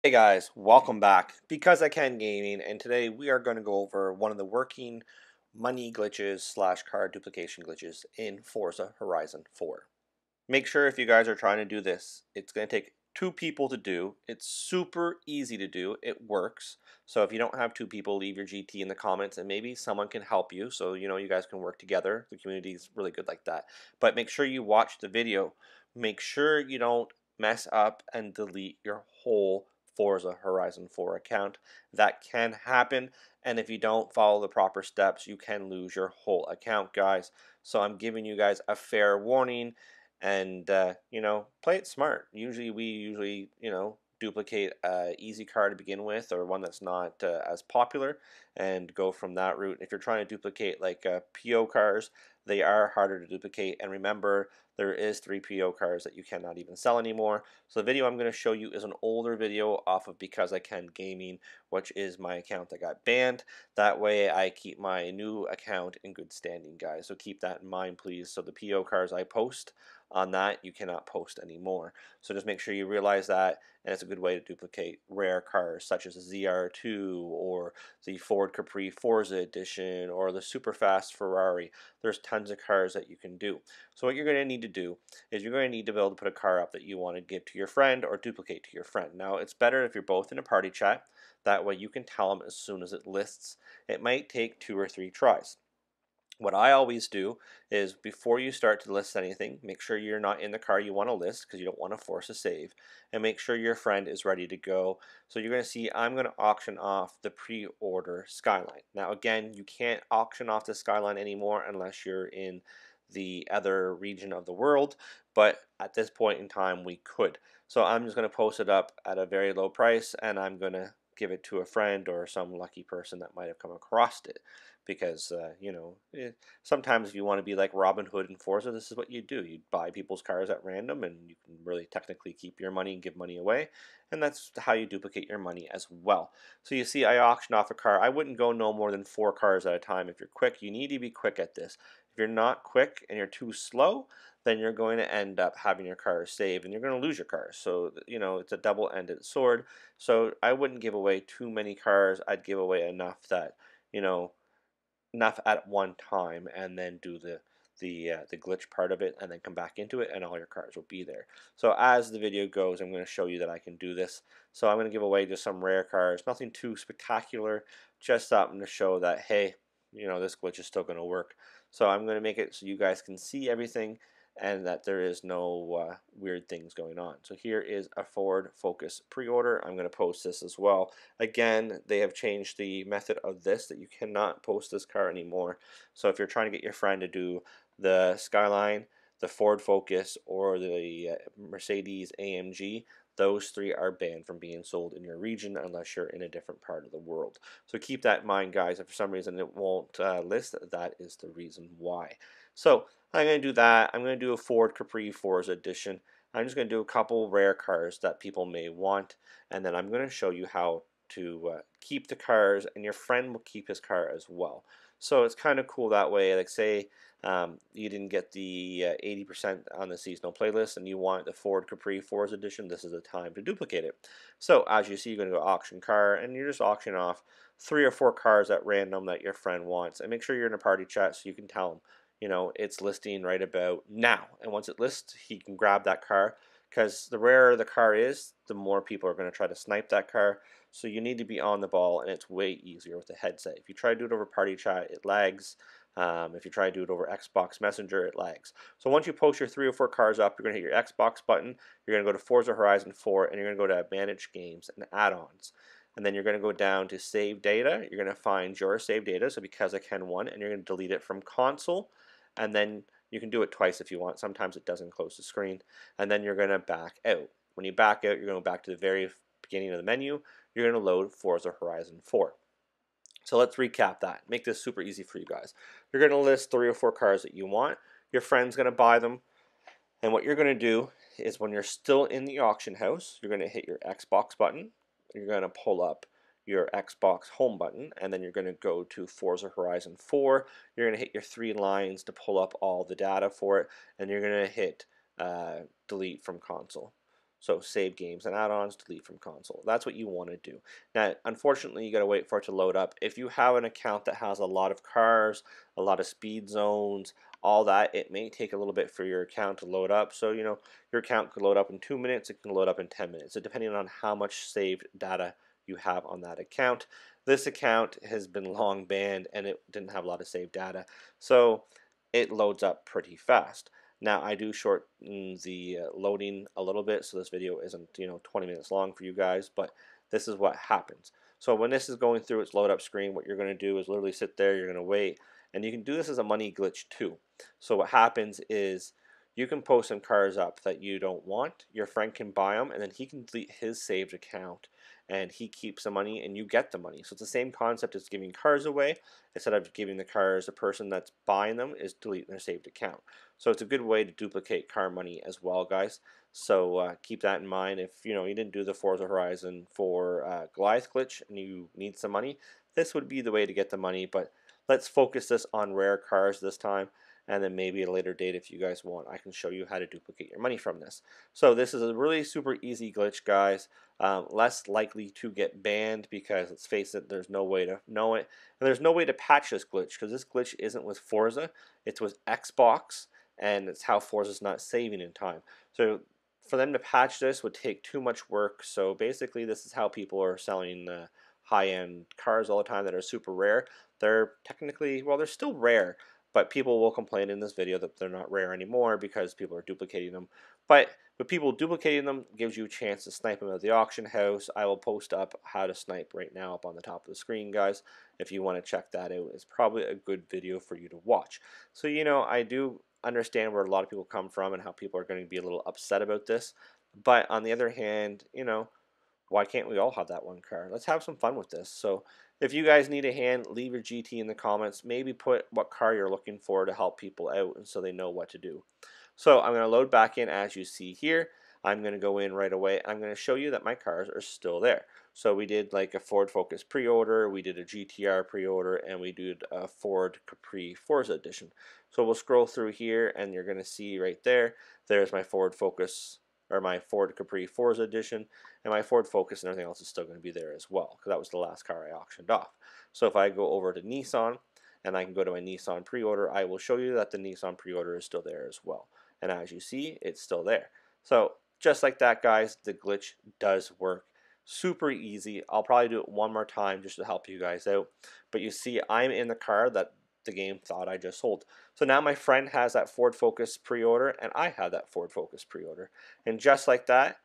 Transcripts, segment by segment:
Hey guys, welcome back. Bczican Gaming, and today we are going to go over one of the working money glitches slash car duplication glitches in Forza Horizon 4. Make sure if you guys are trying to do this, it's going to take two people to do. It's super easy to do. It works. So if you don't have two people, leave your GT in the comments and maybe someone can help you. So you guys can work together. The community is really good like that. But make sure you watch the video. Make sure you don't mess up and delete your whole Forza Horizon 4 account. That can happen, and if you don't follow the proper steps, you can lose your whole account, guys. So I'm giving you guys a fair warning, and play it smart. We duplicate a easy car to begin with, or one that's not as popular, and go from that route. If you're trying to duplicate like PO cars, they are harder to duplicate, and remember, there is 3 PO cars that you cannot even sell anymore. So the video I'm going to show you is an older video off of Bczican Gaming, which is my account that got banned. That way I keep my new account in good standing, guys. So keep that in mind, please. So the PO cars I post on that, you cannot post anymore. So just make sure you realize that, and it's a good way to duplicate rare cars such as the ZR2 or the Ford Capri Forza Edition or the super fast Ferrari. There's tons of cars that you can do. So what you're going to need to do is you're going to need to be able to put a car up that you want to give to your friend or duplicate to your friend. Now it's better if you're both in a party chat. That way you can tell them as soon as it lists. It might take 2 or 3 tries. What I always do is before you start to list anything, make sure you're not in the car you want to list because you don't want to force a save, and make sure your friend is ready to go. So you're going to see I'm going to auction off the pre-order Skyline. Now again, you can't auction off the Skyline anymore unless you're in the other region of the world, but at this point in time we could. So I'm just going to post it up at a very low price, and I'm going to give it to a friend or some lucky person that might have come across it, because sometimes if you want to be like Robin Hood in Forza, this is what you do. You buy people's cars at random, and you can really technically keep your money and give money away, and that's how you duplicate your money as well. So you see I auction off a car. I wouldn't go no more than 4 cars at a time. If you're quick, you need to be quick at this. If you're not quick and you're too slow, then you're going to end up having your car saved and you're going to lose your car. So it's a double-ended sword. So I wouldn't give away too many cars. I'd give away enough that enough at one time, and then do the glitch part of it, and then come back into it, and all your cars will be there. So as the video goes, I'm going to show you that I can do this. So I'm going to give away just some rare cars, nothing too spectacular, just something to show that, hey, this glitch is still going to work. So I'm going to make it so you guys can see everything and that there is no weird things going on. So here is a Ford Focus pre-order. I'm going to post this as well. Again, they have changed the method of this, that you cannot post this car anymore. So if you're trying to get your friend to do the Skyline, the Ford Focus, or the Mercedes AMG, those 3 are banned from being sold in your region unless you're in a different part of the world. So keep that in mind, guys. If for some reason it won't list, that is the reason why. So I'm going to do that. I'm going to do a Ford Capri Forza Edition. I'm just going to do a couple rare cars that people may want, and then I'm going to show you how to keep the cars, and your friend will keep his car as well. So it's kind of cool that way. Like say you didn't get the 80% on the seasonal playlist and you want the Ford Capri Forza Edition, this is the time to duplicate it. So as you see, you're going to go auction car, and you're just auctioning off 3 or 4 cars at random that your friend wants, and make sure you're in a party chat so you can tell him it's listing right about now, and once it lists, he can grab that car, because the rarer the car is, the more people are going to try to snipe that car. So you need to be on the ball, and it's way easier with a headset. If you try to do it over party chat, it lags. If you try to do it over Xbox Messenger, it lags. So once you post your 3 or 4 cars up, you're going to hit your Xbox button, you're going to go to Forza Horizon 4, and you're going to go to Manage Games and Add-ons. And then you're going to go down to Save Data. You're going to find your save data, so Bczican 1, and you're going to delete it from console. And then you can do it twice if you want. Sometimes it doesn't close the screen. And then you're going to back out. When you back out, you're going to go back to the very beginning of the menu. You're going to load Forza Horizon 4. So let's recap that. Make this super easy for you guys. You're going to list 3 or 4 cars that you want. Your friend's going to buy them. And what you're going to do is when you're still in the auction house, you're going to hit your Xbox button. You're going to pull up your Xbox home button, and then you're going to go to Forza Horizon 4. You're going to hit your 3 lines to pull up all the data for it, and you're going to hit delete from console. So save games and add-ons, delete from console. That's what you want to do. Now, unfortunately, you got to wait for it to load up. If you have an account that has a lot of cars, a lot of speed zones, all that, it may take a little bit for your account to load up. So, your account could load up in 2 minutes, it can load up in 10 minutes. So depending on how much saved data you have on that account. This account has been long banned and it didn't have a lot of saved data. So it loads up pretty fast. Now I do shorten the loading a little bit so this video isn't 20 minutes long for you guys, but this is what happens. So when this is going through its load up screen, what you're going to do is literally sit there, you're going to wait, and you can do this as a money glitch too. So what happens is you can post some cars up that you don't want, your friend can buy them, and then he can delete his saved account and he keeps the money and you get the money. So it's the same concept as giving cars away. Instead of giving the cars, the person that's buying them is deleting their saved account. So it's a good way to duplicate car money as well, guys. So keep that in mind. If you didn't do the Forza Horizon for Goliath glitch and you need some money, this would be the way to get the money. But let's focus this on rare cars this time, and then maybe at a later date, if you guys want, I can show you how to duplicate your money from this. So this is a really super easy glitch, guys. Less likely to get banned because, let's face it, there's no way to know it. And there's no way to patch this glitch because this glitch isn't with Forza, it's with Xbox, and it's how Forza's not saving in time. So for them to patch this would take too much work. So basically this is how people are selling high-end cars all the time that are super rare. They're technically, well, they're still rare, but people will complain in this video that they're not rare anymore because people are duplicating them. But with people duplicating them, gives you a chance to snipe them at the auction house. I will post up how to snipe right now up on the top of the screen, guys. If you want to check that out, it's probably a good video for you to watch. So, I do understand where a lot of people come from and how people are going to be a little upset about this. But on the other hand, why can't we all have that one car? Let's have some fun with this. So if you guys need a hand, leave your GT in the comments. Maybe put what car you're looking for to help people out and so they know what to do. So I'm going to load back in as you see here. I'm going to go in right away. I'm going to show you that my cars are still there. So we did like a Ford Focus pre-order, we did a GTR pre-order, and we did a Ford Capri Forza edition. So we'll scroll through here and you're going to see right there, there's my Ford Focus, or my Ford Capri Forza edition, and my Ford Focus and everything else is still going to be there as well, because that was the last car I auctioned off. So if I go over to Nissan, and I can go to my Nissan pre-order, I will show you that the Nissan pre-order is still there as well. And as you see, it's still there. So just like that, guys, the glitch does work. Super easy. I'll probably do it one more time just to help you guys out. But you see, I'm in the car that the game thought I just sold. So now my friend has that Ford Focus pre-order and I have that Ford Focus pre-order. And just like that,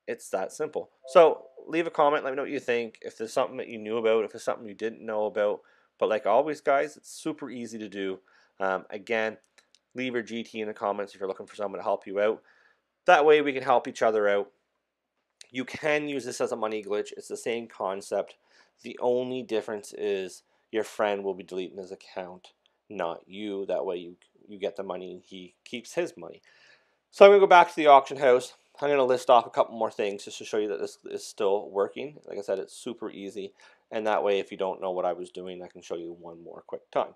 it's that simple. So leave a comment, let me know what you think. If there's something that you knew about, if there's something you didn't know about. But like always, guys, it's super easy to do. Again, leave your GT in the comments if you're looking for someone to help you out. That way we can help each other out. You can use this as a money glitch. It's the same concept. The only difference is your friend will be deleting his account, not you. That way you get the money and he keeps his money. So I'm going to go back to the auction house. I'm going to list off a couple more things just to show you that this is still working. Like I said, it's super easy. And that way, if you don't know what I was doing, I can show you one more quick time.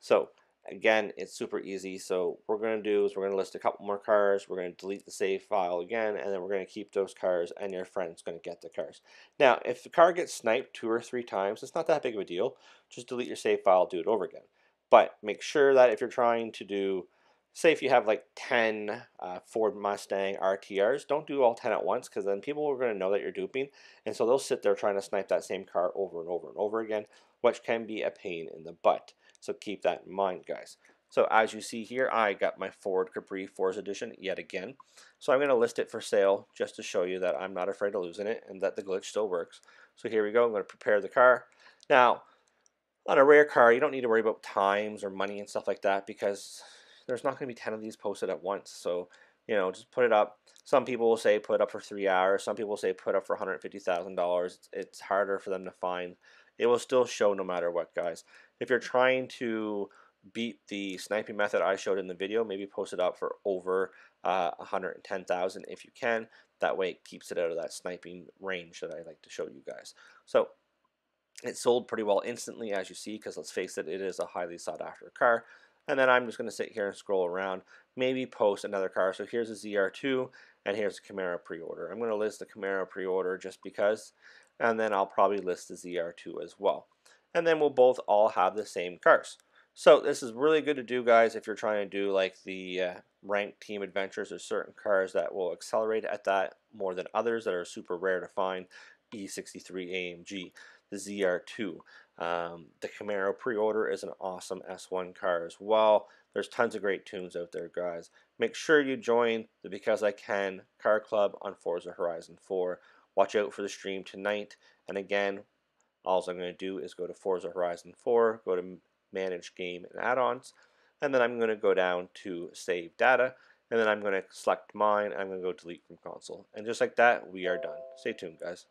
So again, it's super easy. So what we're going to do is we're going to list a couple more cars. We're going to delete the save file again, and then we're going to keep those cars, and your friend's going to get the cars. Now, if the car gets sniped 2 or 3 times, it's not that big of a deal. Just delete your save file, do it over again. But make sure that if you're trying to do, say if you have like 10 Ford Mustang RTRs, don't do all 10 at once, because then people are going to know that you're duping, and so they'll sit there trying to snipe that same car over and over and over again, which can be a pain in the butt. So keep that in mind, guys. So as you see here, I got my Ford Capri Forza edition yet again. So I'm going to list it for sale just to show you that I'm not afraid of losing it and that the glitch still works. So here we go. I'm going to prepare the car. Now, on a rare car, you don't need to worry about times or money and stuff like that because there's not going to be 10 of these posted at once. So, just put it up. Some people will say put it up for 3 hours. Some people will say put up for $150,000. It's harder for them to find. It will still show no matter what, guys. If you're trying to beat the sniping method I showed in the video, maybe post it up for over 110,000 if you can. That way it keeps it out of that sniping range that I like to show you guys. So it sold pretty well instantly, as you see, because let's face it, it is a highly sought after car. And then I'm just going to sit here and scroll around, maybe post another car. So here's a ZR2. and here's the Camaro pre-order. I'm going to list the Camaro pre-order just because, and then I'll probably list the ZR2 as well. And then we'll both all have the same cars. So this is really good to do, guys, if you're trying to do like the ranked team adventures. There's certain cars that will accelerate at that more than others that are super rare to find. E63 AMG, the ZR2. The Camaro pre-order is an awesome S1 car as well. There's tons of great tunes out there, guys. Make sure you join the Because I Can Car Club on Forza Horizon 4. Watch out for the stream tonight. And again, all I'm going to do is go to Forza Horizon 4, go to Manage Game and Add-ons, and then I'm going to go down to Save Data, and then I'm going to select mine, and I'm going to go Delete from Console. And just like that, we are done. Stay tuned, guys.